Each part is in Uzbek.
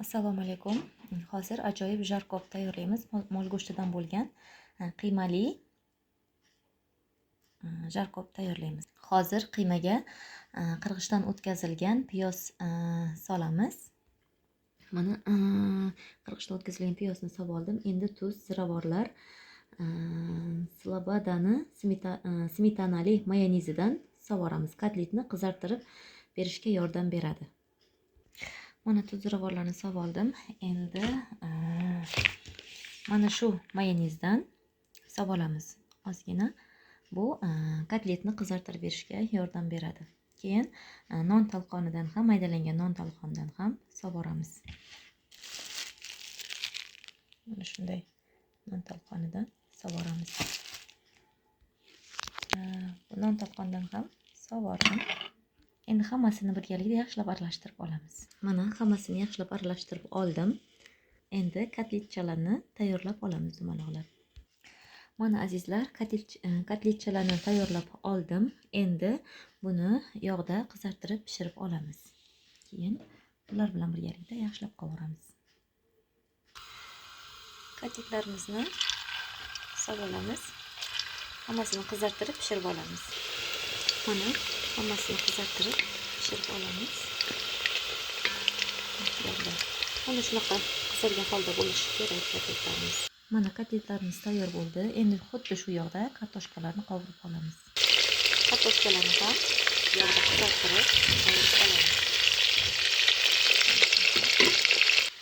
Assalomu alaykum. Hozir ajoyib jarkob tayyorlaymiz. Mol go'shtidan bo'lgan qiymali jarkob tayyorlaymiz. Hozir qiymaga qirg'ichdan o'tkazilgan piyoz solamiz. Mana qirg'ichdan o'tkazilgan piyozni solib oldim. Endi tuz, ziravorlar, slobodani smetanali mayonezidan sovoramiz. Kotletni qizartirib berishga yordam beradi. Mana tuz, ziravorlarni solib oldim. Endi mana shu mayonezdan solib olamiz. Ozgina bu kotletni qizartirib berishga yordam beradi. Keyin non talqonidan ham, maydalangan non talqonidan ham solib olamiz. Mana shunday non talqonidan solib olamiz. Non talqonidan ham solib oldim. Endi hammasini birgalikda yaxshilab aralashtirib olamiz. Mana hammasini yaxshilab aralashtirib oldim. Endi kotletchalarni tayyorlab olamiz dumaloqlab. Mana azizlar, kotletchalarni tayyorlab oldim. Endi buni yog'da qizartirib pishirib olamiz. Keyin ular bilan birgalikda yaxshilab qovuramiz. Kotletlarimizni solib olamiz. Hammasini qizartirib pishirib olamiz. Mana hammasini qizartirib pishirib olamiz. Mana shunaqa qizargan holda bo'lishi kerak kotletlarimiz. Mana kotletlarimiz tayyor bo'ldi. Endi xuddi shu yoqda kartoshkalarni qovurib olamiz. Kartoshkalarni ham yog'da qizartirib qovurib olamiz.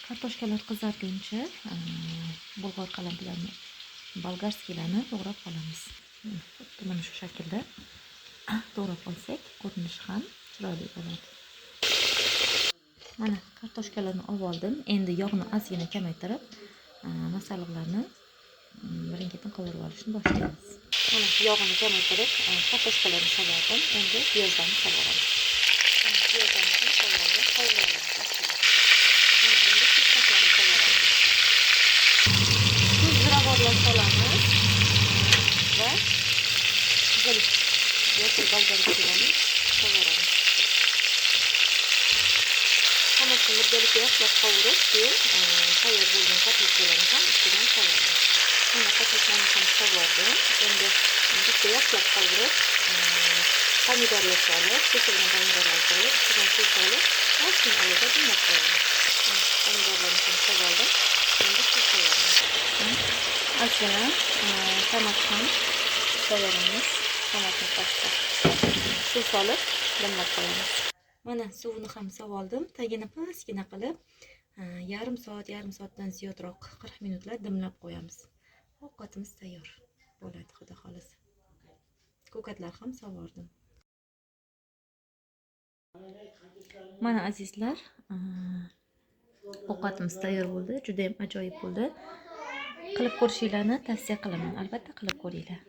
Kartoshkalar qizarguncha bulg'or qalampirlarni, bolgarskiylarni to'g'rab olamiz. Xuddi mana shu shaklda to'g'rab olsak, ko'rinishi ham chiroyli bo'ladi. Mana kartoshkalarni olib oldim. Endi yog'ni ozgina kamaytirib, masalliqlarni birin-ketin qovurib olishni boshlaymiz. Mana yog'ini kamaytirib, kartoshkalarni solib oldim. Endi piyozlarni solib olamiz. Piyozlarni solib oldim, qovurib olamiz. Endi pishloqlarni solib olamiz. Tuz, ziravorlar solamiz va qizil yoki bolgarskilarni solib olamiz. Hammasini birgalikda yaxshilab qovurib, keyin tayyor bo'lgan kotletlarni ham ustidan solamiz. Mana kotletlarni ham solib oldim. Endi bitta yaxshilab qovurib, pomidorlar solib, kesilgan pomidorlar solib, ustidan suv solib, ozgina olovda dimlab qo'yamiz. Pomidorlarni ham solib oldim. Endi suv solamiz. Ozgina tomat ham so'raymiz. Tomatni pastga suv solib dimlab qo'yamiz. Mana suvini ham solib oldim. Tagini pastgina qilib, yarim soatdan ziyodroq 40 minutlar dimlab qo'yamiz. Ovqatimiz tayyor bo'ladi, xudo xolasa. Ko'katlar ham solib oldim. Mana azizlar, ovqatimiz tayyor bo'ldi. Juda ham ajoyib bo'ldi. Qilib ko'rishinglarni tavsiya qilaman. Albatta qilib ko'ringlar.